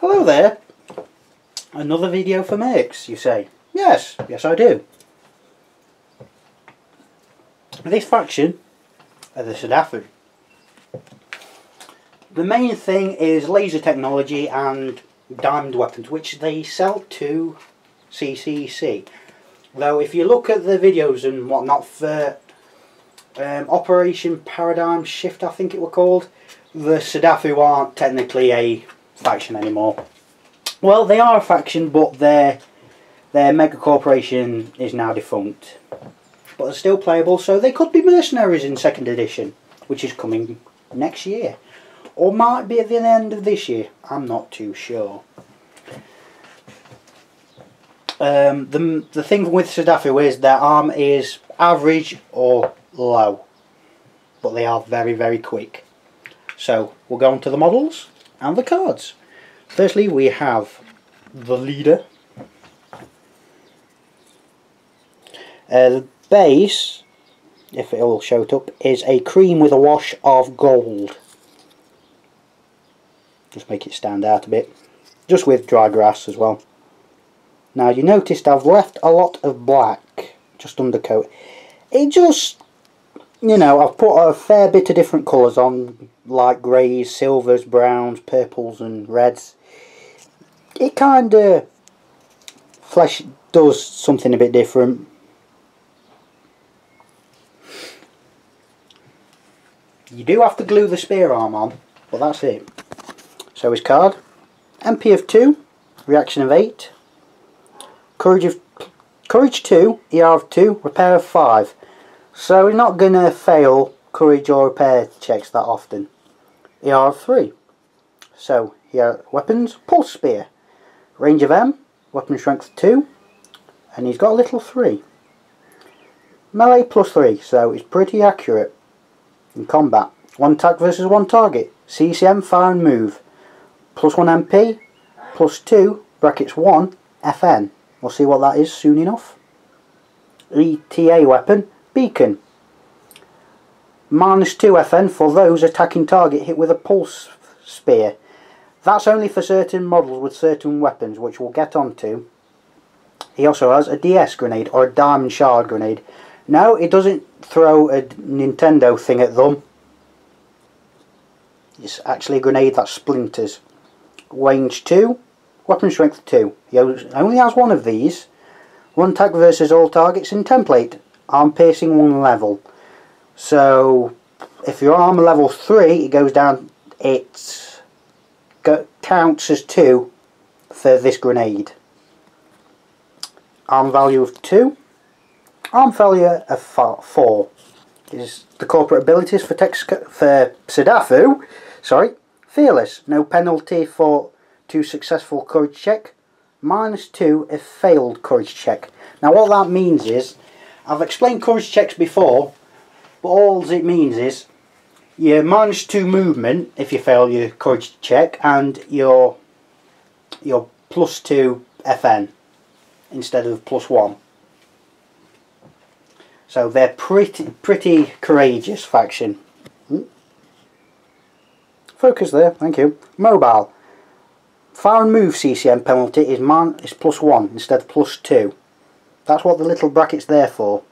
Hello there. Another video for MERCS, you say? Yes, yes I do. This faction are the Sedafu. The main thing is laser technology and diamond weapons, which they sell to CCC. Though if you look at the videos and whatnot for Operation Paradigm Shift, I think it were called, the Sedafu aren't technically a faction anymore. Well, they are a faction, but their mega corporation is now defunct. But they're still playable, so they could be mercenaries in 2nd edition, which is coming next year. Or might be at the end of this year, I'm not too sure. The thing with Sedafu is their arm is average or low. But they are very, very quick. So, we'll go on to the models and the cards. Firstly, we have the leader. The base, if it will show it up, is a cream with a wash of gold. Just make it stand out a bit. Just with dry grass as well. Now you noticed I've left a lot of black, just undercoat. It just, you know, I've put a fair bit of different colours on, like greys, silvers, browns, purples and reds. It kind of does something a bit different. You do have to glue the spear arm on, but that's it. So his card, MP of 2, reaction of 8, courage 2, ER of 2, repair of 5. So he's not going to fail courage or repair checks that often. ER of 3. So here weapons, pulse spear, range of M, weapon strength 2, and he's got a little 3. Melee plus 3, so he's pretty accurate in combat. 1 attack versus 1 target, CCM fire and move, plus 1 MP, plus 2, brackets 1, FN. We'll see what that is soon enough. ETA weapon, beacon. Minus 2 FN for those attacking target hit with a pulse spear. That's only for certain models with certain weapons, which we'll get onto. He also has a DS grenade, or a diamond shard grenade. No, it doesn't throw a Nintendo thing at them. It's actually a grenade that splinters. Range 2, weapon strength 2. He only has 1 of these. 1 attack versus all targets in template. Arm piercing 1 level. So, if your armor level 3, it goes down, it counts as 2 for this grenade. Arm value of 2. Arm failure of 4. Is the corporate abilities for Sedafu. Sorry. Fearless. No penalty for 2 successful courage check. Minus 2 if failed courage check. Now what that means is, I've explained courage checks before, but all it means is your minus 2 movement if you fail your courage check, and your plus 2 FN instead of plus 1. So they're pretty courageous faction. Focus there, thank you. Mobile. Fire and move CCM penalty is plus 1 instead of plus 2. That's what the little bracket's there for.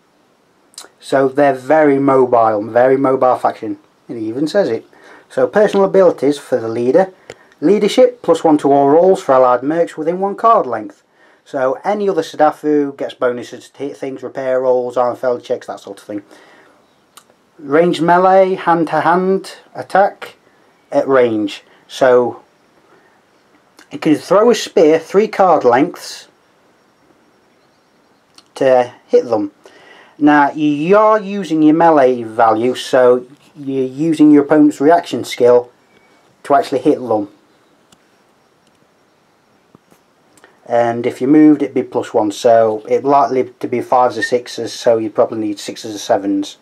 So they're very mobile faction. It even says it. So personal abilities for the leader. Leadership, plus 1 to all rolls for allied mercs within 1 card length. So any other Sedafu gets bonuses to hit things, repair rolls, arm failure checks, that sort of thing. Ranged melee, hand-to-hand attack at range. So you can throw a spear 3 card lengths to hit them. Now you are using your melee value, so you're using your opponent's reaction skill to actually hit them. And if you moved, it'd be plus 1, so it's likely to be 5s or 6s, so you probably need 6s or 7s.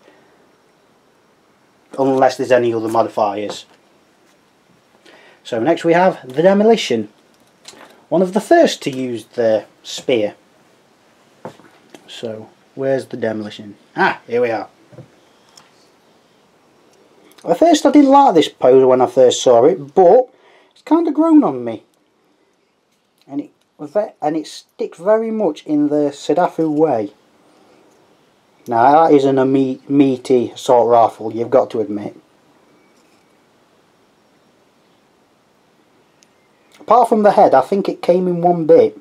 Unless there's any other modifiers. So next we have the Demolition. One of the first to use the spear. So, where's the Demolition? Ah, here we are. At first I didn't like this pose when I first saw it, but it's kind of grown on me. and it sticks very much in the Sedafu way. Now that isn't a meaty assault rifle, you've got to admit. Apart from the head, I think it came in one bit.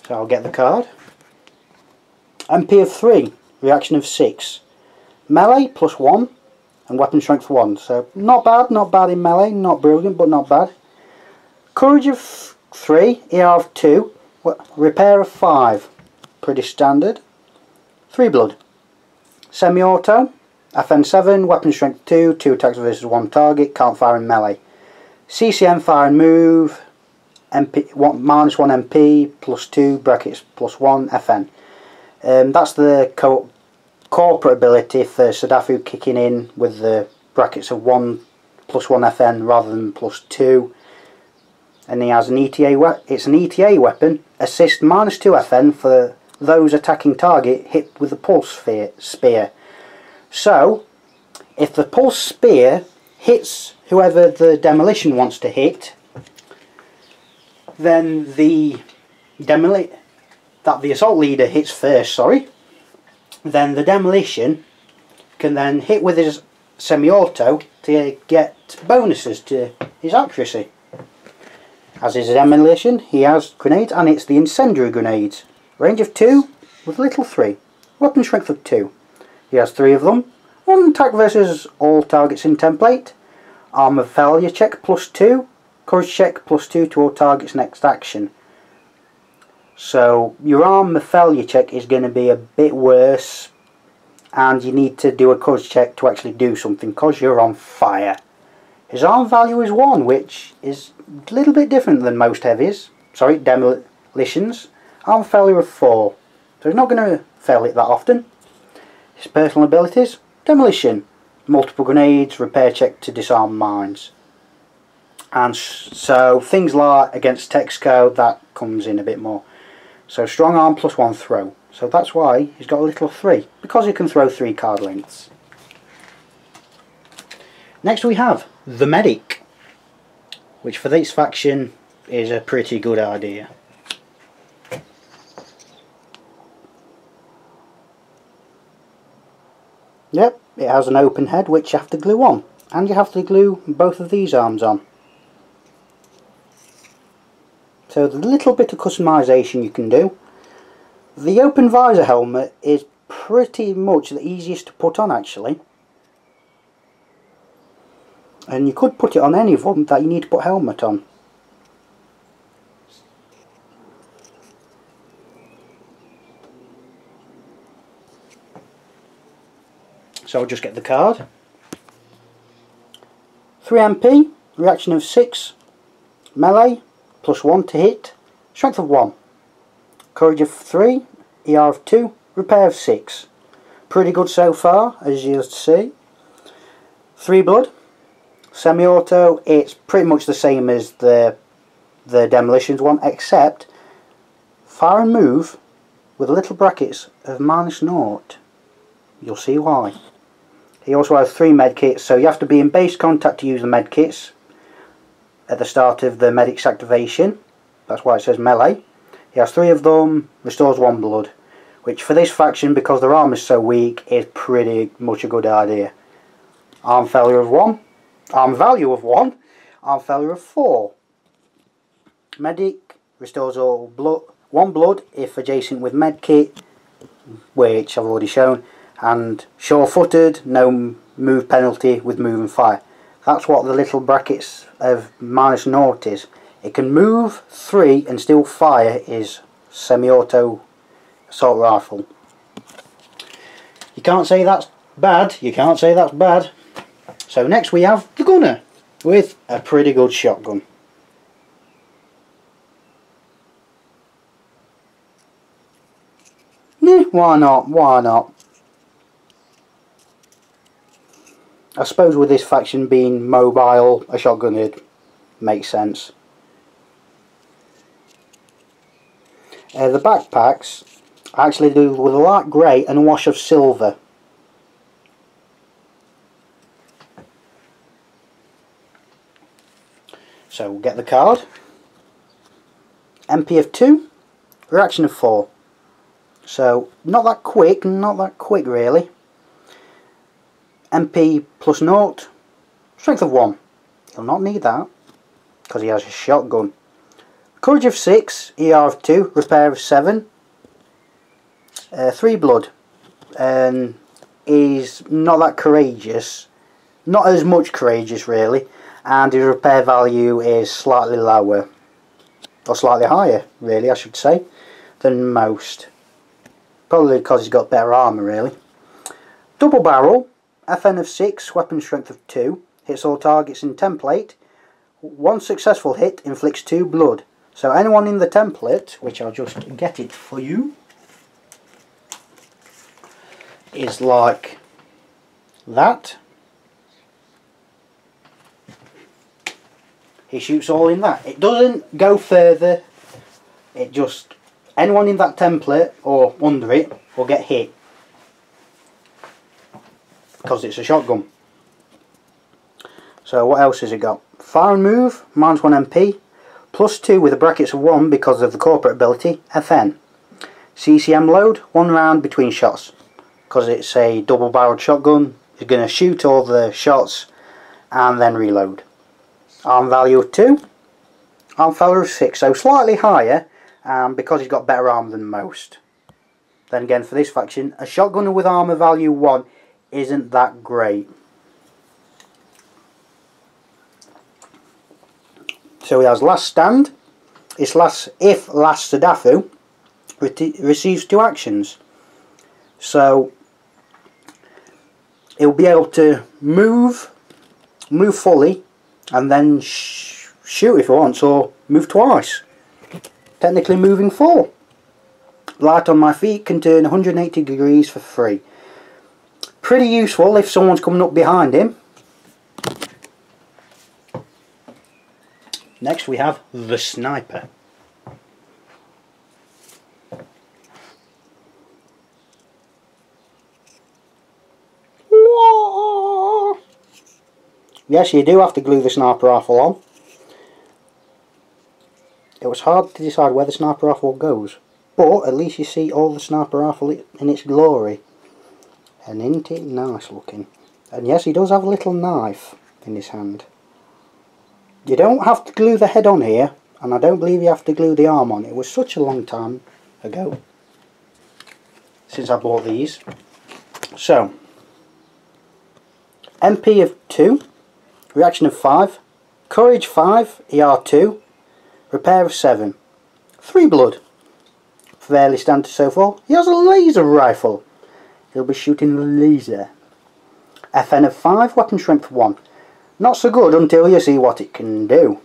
So I'll get the card. MP of 3, reaction of 6. Melee +1 and weapon strength 1. So not bad in melee, not brilliant but not bad. Courage of 3, ER of 2, repair of 5. Pretty standard. 3 blood. Semi-auto, FN7, weapon strength 2, 2 attacks versus 1 target, can't fire in melee. CCM fire and move, MP, -1 MP, +2, brackets +1, FN. That's the corporate ability for Sedafu kicking in with the brackets of 1 +1 FN rather than +2. And he has an ETA, it's an ETA weapon, assist -2 FN for those attacking target hit with the pulse spear. So, if the pulse spear hits whoever the demolition wants to hit, then the assault leader hits first, then the demolition can then hit with his semi-auto to get bonuses to his accuracy. As his demolition, he has grenades, and it's the incendiary grenades. Range of 2 with little 3. Weapon strength of 2. He has 3 of them. 1 attack versus all targets in template. Armor failure check +2. Courage check +2 to all targets next action. So your armor failure check is going to be a bit worse, and you need to do a courage check to actually do something because you're on fire. His arm value is 1, which is a little bit different than most heavies. Demolitions. Arm failure of 4, so he's not going to fail it that often. His personal abilities: demolition, multiple grenades, repair check to disarm mines. And so things like against text code, that comes in a bit more. So strong arm +1 throw, so that's why he's got a little 3, because he can throw 3 card lengths. Next we have the medic, which for this faction is a pretty good idea. Yep, it has an open head which you have to glue on, and you have to glue both of these arms on. So the little bit of customization you can do. The open visor helmet is pretty much the easiest to put on actually. And you could put it on any of them that you need to put helmet on. So I'll just get the card. 3 MP, reaction of 6, melee, +1 to hit, strength of 1, courage of 3, ER of 2, repair of 6. Pretty good so far, as you see. 3 blood, semi-auto, it's pretty much the same as the demolitions one, except fire and move with little brackets of -0. You'll see why. He also has 3 medkits, so you have to be in base contact to use the medkits at the start of the medic's activation. That's why it says melee. He has 3 of them, restores 1 blood, which for this faction, because their arm is so weak, is pretty much a good idea. Arm failure of 1, arm value of 1, arm failure of 4. Medic restores all blood, 1 blood if adjacent with medkit, which I've already shown, and sure-footed, no move penalty with move and fire. That's what the little brackets of -0 is. It can move 3 and still fire is semi-auto assault rifle. You can't say that's bad, you can't say that's bad. So next we have the gunner with a pretty good shotgun. Why not, why not? I suppose with this faction being mobile, a shotgun would make sense. The backpacks actually do with a light grey and a wash of silver. So we'll get the card. MP of 2, reaction of 4. So not that quick really. MP plus 0, strength of 1. He'll not need that because he has a shotgun. Courage of 6, ER of 2, repair of 7, 3 blood. And he's not that courageous, not as much courageous really, and his repair value is slightly lower, or slightly higher really I should say, than most. Probably because he's got better armour really. Double barrel, FN of 6, weapon strength of 2, hits all targets in template. One successful hit inflicts 2 blood. So anyone in the template, which I'll just get it for you, is like that. He shoots all in that. It doesn't go further. It just, anyone in that template or under it will get hit because it's a shotgun. So what else has it got? Fire and move, -1 MP, +2 with the brackets of 1 because of the corporate ability, FN. CCM load, 1 round between shots. Because it's a double barreled shotgun, you're going to shoot all the shots and then reload. Arm value of 2, arm value of 6, so slightly higher because he's got better armor than most. Then again for this faction, a shotgunner with armor value 1 isn't that great. So he has last stand. If last Sedafu receives 2 actions. So he'll be able to move fully and then shoot if he wants, or move twice. Technically moving 4. Light on my feet can turn 180 degrees for free. Pretty useful if someone's coming up behind him. Next we have the sniper. Yes, you do have to glue the sniper rifle on. It was hard to decide where the sniper rifle goes, but at least you see all the sniper rifle in its glory. And isn't it nice looking? And yes, he does have a little knife in his hand. You don't have to glue the head on here, and I don't believe you have to glue the arm on. It was such a long time ago since I bought these. So, MP of 2, reaction of 5, courage 5, ER 2, repair of 7, 3 blood. Fairly standard so far. He has a laser rifle. He'll be shooting the laser. FN of 5, weapon strength 1. Not so good until you see what it can do.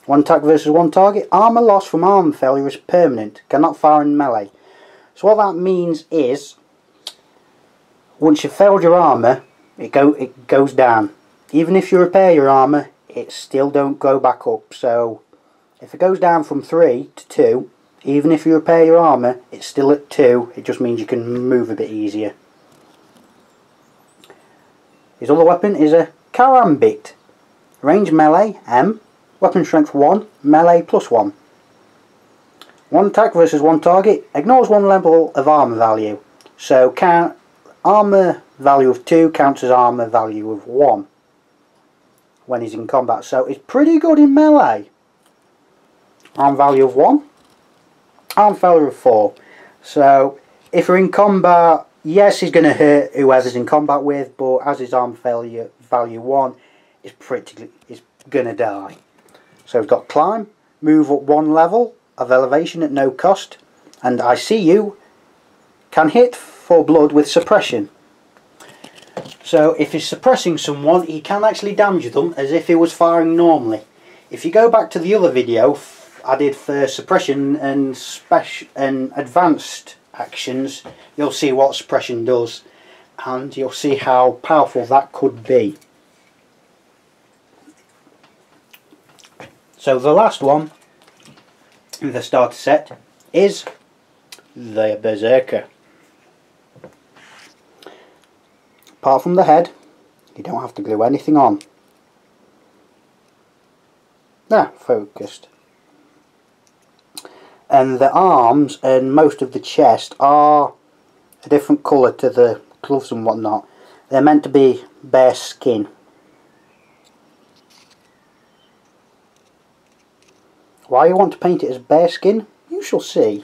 1 attack versus 1 target. Armour loss from arm failure is permanent. Cannot fire in melee. So what that means is, once you've failed your armour, it goes down. Even if you repair your armour, it still don't go back up. So if it goes down from 3 to 2, even if you repair your armour, it's still at 2. It just means you can move a bit easier. His other weapon is a Karambit. Range melee, M. Weapon strength 1, melee +1. 1 attack versus 1 target. Ignores 1 level of armour value. So armour value of 2 counts as armour value of 1 when he's in combat. So it's pretty good in melee. Arm value of 1. Arm failure of 4. So if you're in combat, yes, he's going to hurt whoever's in combat with, but as his arm failure value 1, it's going to die. So we've got climb, move up 1 level of elevation at no cost, and I see you can hit for blood with suppression. So if he's suppressing someone, he can actually damage them as if he was firing normally. If you go back to the other video I did for suppression and advanced actions, you'll see what suppression does, and you'll see how powerful that could be. So the last one in the starter set is the Berserker. Apart from the head, you don't have to glue anything on. Focused. And the arms and most of the chest are a different colour to the gloves and whatnot. They're meant to be bare skin. Why you want to paint it as bare skin, you shall see.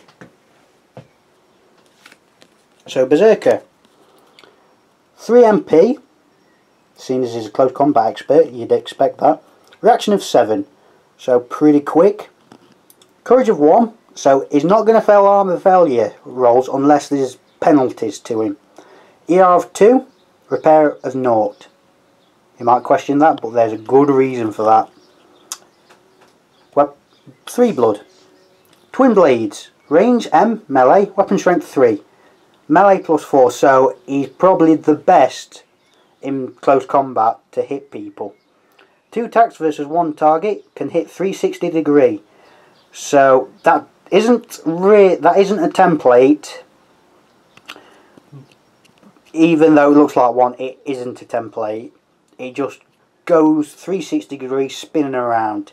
So Berserker, 3 MP, seeing as he's a close combat expert, you'd expect that. Reaction of 7, so pretty quick. Courage of 1, so he's not going to fail armour failure rolls unless there's penalties to him. ER of 2, repair of 0. You might question that, but there's a good reason for that. 3 blood. Twin blades. Range M, melee, weapon strength 3. Melee plus 4, so he's probably the best in close combat to hit people. 2 attacks versus 1 target, can hit 360 degree. So that isn't a template. Even though it looks like one, it isn't a template. It just goes 360 degrees spinning around.